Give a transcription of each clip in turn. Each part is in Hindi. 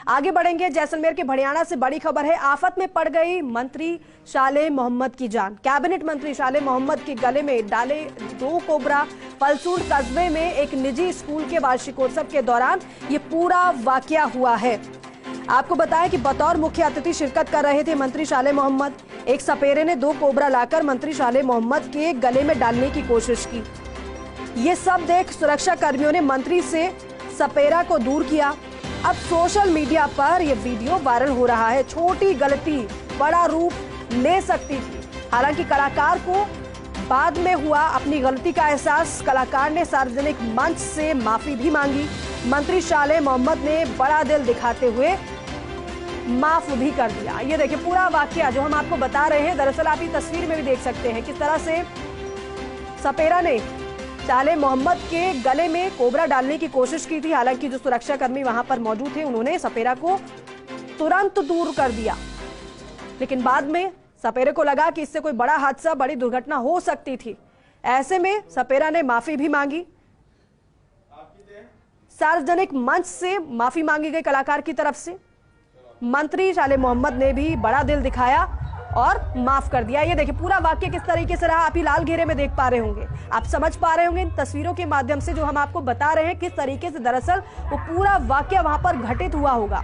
आगे बढ़ेंगे। जैसलमेर के भड़ियाना से बड़ी खबर है। आफत में पड़ गई मंत्री शाले मोहम्मद की जान। कैबिनेट मंत्री शाले मोहम्मद के गले में डाले 2 कोबरा। फलसूंड कस्बे में एक निजी स्कूल के वार्षिकोत्सव के दौरान ये पूरा वाकया हुआ है। आपको बताएं कि बतौर मुख्य अतिथि शिरकत कर रहे थे मंत्री शाले मोहम्मद। एक सपेरे ने 2 कोबरा लाकर मंत्री शाले मोहम्मद के गले में डालने की कोशिश की। ये सब देख सुरक्षा कर्मियों ने मंत्री से सपेरा को दूर किया। अब सोशल मीडिया पर यह वीडियो वायरल हो रहा है। छोटी गलती बड़ा रूप ले सकती थी। हालांकि कलाकार को बाद में हुआ अपनी गलती का एहसास। कलाकार ने सार्वजनिक मंच से माफी भी मांगी। मंत्री शाले मोहम्मद ने बड़ा दिल दिखाते हुए माफ भी कर दिया। ये देखिए पूरा वाकया जो हम आपको बता रहे हैं। दरअसल आप ये तस्वीर में भी देख सकते हैं किस तरह से सपेरा ने शाले मोहम्मद के गले में कोबरा डालने की कोशिश की थी। हालांकि जो सुरक्षा कर्मी वहां पर मौजूद थे उन्होंने सपेरा को तुरंत दूर कर दिया, लेकिन बाद में सपेरे को लगा कि इससे कोई बड़ा हादसा, बड़ी दुर्घटना हो सकती थी। ऐसे में सपेरा ने माफी भी मांगी। सार्वजनिक मंच से माफी मांगी गई कलाकार की तरफ से। मंत्री शाले मोहम्मद ने भी बड़ा दिल दिखाया और माफ कर दिया। ये देखिए पूरा वाक्य किस तरीके से रहा। आप ही लाल घेरे में देख पा रहे होंगे, आप समझ पा रहे होंगे इन तस्वीरों के माध्यम से जो हम आपको बता रहे हैं किस तरीके से दरअसल वो पूरा वाक्य वहां पर घटित हुआ होगा।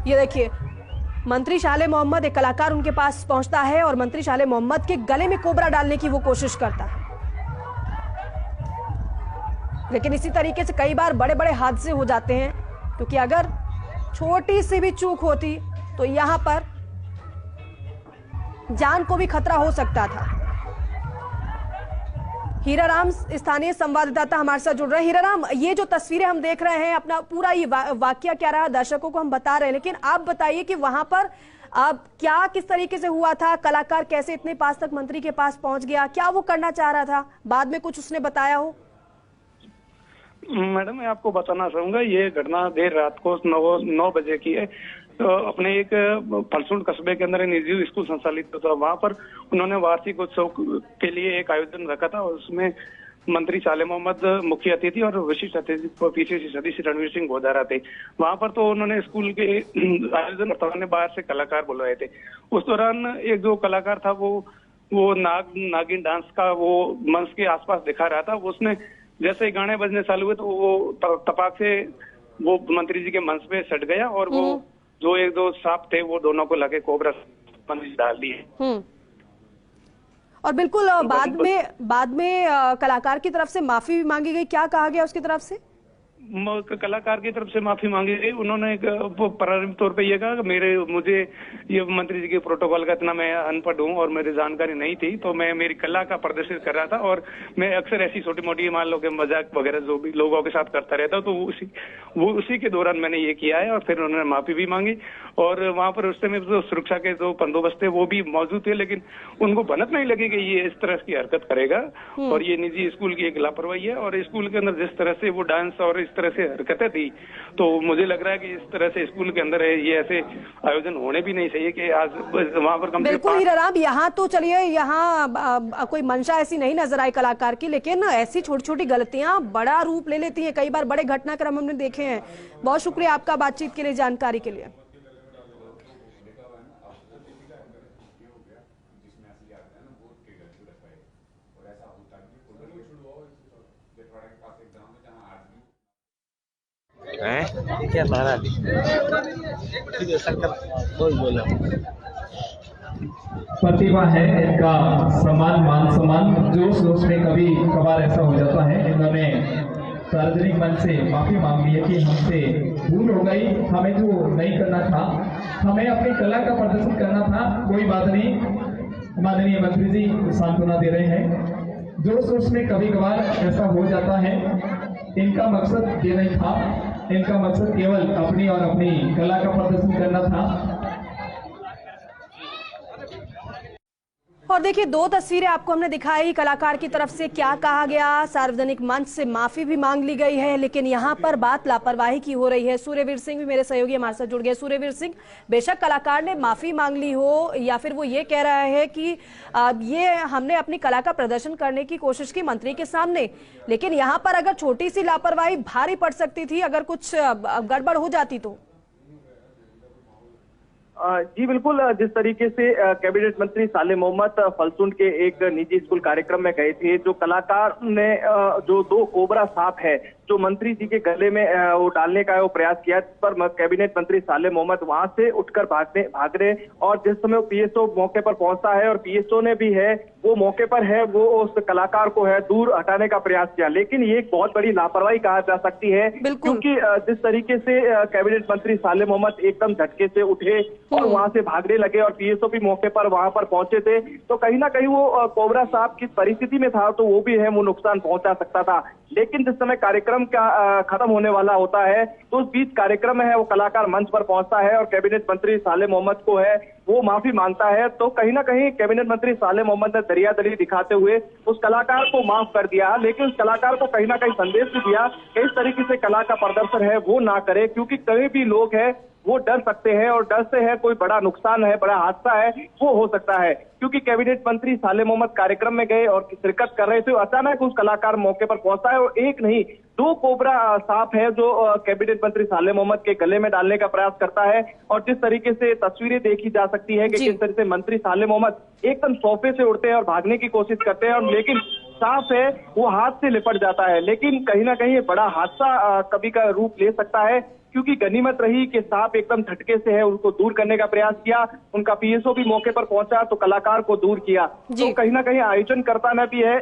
ये देखिए मंत्री शाले मोहम्मद, एक कलाकार उनके पास पहुंचता है और मंत्री शाले मोहम्मद के गले में कोबरा डालने की वो कोशिश करता है। लेकिन इसी तरीके से कई बार बड़े बड़े हादसे हो जाते हैं, क्योंकि अगर छोटी सी भी चूक होती तो यहां पर जान को भी खतरा हो सकता था। हीराराम स्थानीय संवाददाता हमारे साथ जुड़ रहे हैं। हीराराम, ये जो तस्वीरें हम देख रहे हैं, अपना पूरा ये वाकया क्या रहा दर्शकों को हम बता रहे हैं, लेकिन आप बताइए कि वहां पर अब क्या किस तरीके से हुआ था? कलाकार कैसे इतने पास तक मंत्री के पास पहुंच गया? क्या वो करना चाह रहा था? बाद में कुछ उसने बताया हो? मैडम, मैं आपको बताना चाहूंगा, ये घटना देर रात को 9 बजे की है। तो अपने एक फलसूंड कस्बे के अंदर निजी स्कूल संचालित था। वहां पर उन्होंने वार्षिक उत्सव के लिए एक आयोजन रखा था और उसमें मंत्री शाले मोहम्मद मुख्य अतिथि और विशिष्ट अतिथि पीसीसी सदस्य रणवीर सिंह गोदारा थे। वहां पर तो उन्होंने स्कूल के आयोजन ने बाहर से कलाकार बुलवाए थे। उस दौरान एक जो कलाकार था वो नागिन डांस का वो मंच के आसपास दिखा रहा था। उसने जैसे ही गाने बजने चालू हुए तो वो तपाक से वो मंत्री जी के मंच पे सट गया और वो जो 1-2 सांप थे वो दोनों को लगे कोबरा डाल दिए। और बिल्कुल बाद में कलाकार की तरफ से माफी भी मांगी गई। क्या कहा गया उसकी तरफ से? कलाकार की तरफ से माफी मांगी गई। उन्होंने प्रारंभिक तौर पे ये कहा कि मुझे ये मंत्री जी के प्रोटोकॉल का इतना मैं अनपढ़ हूँ और मेरी जानकारी नहीं थी, तो मैं मेरी कला का प्रदर्शित कर रहा था और मैं अक्सर ऐसी छोटी मोटी मान लो कि मजाक वगैरह जो भी लोगों के साथ करता रहता, तो वो उसी के दौरान मैंने ये किया है। और फिर उन्होंने माफी भी मांगी और वहां पर उस समय जो सुरक्षा के जो बंदोबस्त थे वो भी मौजूद थे, लेकिन उनको भनक नहीं लगी कि ये इस तरह की हरकत करेगा और ये निजी स्कूल की एक लापरवाही है। और स्कूल के अंदर जिस तरह से वो डांस और इस तरह से हरकतें थी, तो मुझे लग रहा है कि इस तरह से स्कूल के अंदर ये ऐसे आयोजन होने भी नहीं चाहिए कि आज वहां पर बिल्कुल हीराराम, यहाँ तो चलिए यहाँ कोई मंशा ऐसी नहीं नजर आई कलाकार की, लेकिन ऐसी छोटी छोटी गलतियां बड़ा रूप ले लेती हैं। कई बार बड़े घटनाक्रम हमने देखे हैं। बहुत शुक्रिया आपका बातचीत के लिए, जानकारी के लिए। क्या मारा प्रतिभा है इनका, सम्मान मान सम्मान जोश जोश में कभी कभार ऐसा हो जाता है। इन्होंने सार्वजनिक मंच से माफी मांग ली है कि हमसे भूल हो गई, हमें जो नहीं करना था, हमें अपनी कला का प्रदर्शन करना था। कोई बात नहीं, माननीय मंत्री जी सांत्वना दे रहे हैं। जोश जोश में कभी कभार ऐसा हो जाता है। इनका मकसद ये नहीं था, इनका मकसद केवल अपनी और अपनी कला का प्रदर्शन करना था। और देखिए, दो तस्वीरें आपको हमने दिखाई, कलाकार की तरफ से क्या कहा गया, सार्वजनिक मंच से माफी भी मांग ली गई है, लेकिन यहाँ पर बात लापरवाही की हो रही है। सूर्यवीर सिंह भी मेरे सहयोगी हमारे साथ जुड़ गए। सूर्यवीर सिंह, बेशक कलाकार ने माफी मांग ली हो या फिर वो ये कह रहा है कि ये हमने अपनी कला का प्रदर्शन करने की कोशिश की मंत्री के सामने, लेकिन यहाँ पर अगर छोटी सी लापरवाही भारी पड़ सकती थी, अगर कुछ गड़बड़ हो जाती तो। जी बिल्कुल, जिस तरीके से कैबिनेट मंत्री सालेह मोहम्मद फलसूंड के एक निजी स्कूल कार्यक्रम में गए थे, जो कलाकार ने जो 2 कोबरा सांप है जो मंत्री जी के गले में वो डालने का वो प्रयास किया, जिस पर कैबिनेट मंत्री सालेह मोहम्मद वहां से उठकर भाग रहे और जिस समय पीएसओ मौके पर पहुंचता है और पीएसओ ने भी है वो मौके पर है वो उस कलाकार को है दूर हटाने का प्रयास किया, लेकिन ये एक बहुत बड़ी लापरवाही कहा जा सकती है, क्योंकि जिस तरीके से कैबिनेट मंत्री सालेह मोहम्मद एकदम झटके से उठे और वहां से भागने लगे और पीएसओ भी मौके पर वहां पर पहुंचे थे, तो कहीं ना कहीं वो कोबरा सांप किस परिस्थिति में था तो वो भी है वो नुकसान पहुंचा सकता था। लेकिन जिस समय कार्यक्रम का खत्म होने वाला होता है तो उस बीच कार्यक्रम में है वो कलाकार मंच पर पहुंचता है और कैबिनेट मंत्री सालेह मोहम्मद को है वो माफी मांगता है, तो कहीं ना कहीं कैबिनेट मंत्री सालेह मोहम्मद ने दरियादरी दिखाते हुए उस कलाकार को माफ कर दिया, लेकिन उस कलाकार को कहीं ना कहीं संदेश भी दिया कि इस तरीके से कला का प्रदर्शन है वो ना करे, क्योंकि कहीं भी लोग हैं वो डर सकते हैं और डर से है कोई बड़ा नुकसान है, बड़ा हादसा है वो हो सकता है। क्योंकि कैबिनेट मंत्री सालेह मोहम्मद कार्यक्रम में गए और शिरकत कर रहे थे, अचानक उस कलाकार मौके पर पहुंचता है और एक नहीं 2 कोबरा सांप है जो कैबिनेट मंत्री सालेह मोहम्मद के गले में डालने का प्रयास करता है और जिस तरीके से तस्वीरें देखी जा सकती है कि किस तरह से मंत्री सालेह मोहम्मद एकदम सोफे से उड़ते हैं और भागने की कोशिश करते हैं, और लेकिन सांप है वो हाथ से लिपट जाता है, लेकिन कहीं ना कहीं ये बड़ा हादसा कभी का रूप ले सकता है, क्योंकि गनीमत रही कि सांप एकदम झटके से है उनको दूर करने का प्रयास किया, उनका पीएसओ भी मौके पर पहुंचा तो कलाकार को दूर किया। तो कहीं ना कहीं आयोजनकर्ता ने भी है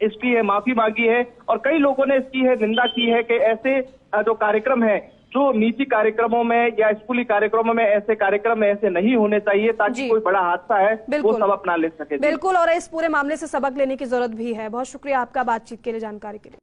इसकी है माफी मांगी है और कई लोगों ने इसकी है निंदा की है कि ऐसे जो कार्यक्रम है जो निजी कार्यक्रमों में या स्कूली कार्यक्रमों में ऐसे कार्यक्रम ऐसे नहीं होने चाहिए ताकि कोई बड़ा हादसा है वो सबक ना ले सके। बिल्कुल, और इस पूरे मामले से सबक लेने की जरूरत भी है। बहुत शुक्रिया आपका बातचीत के लिए, जानकारी के लिए।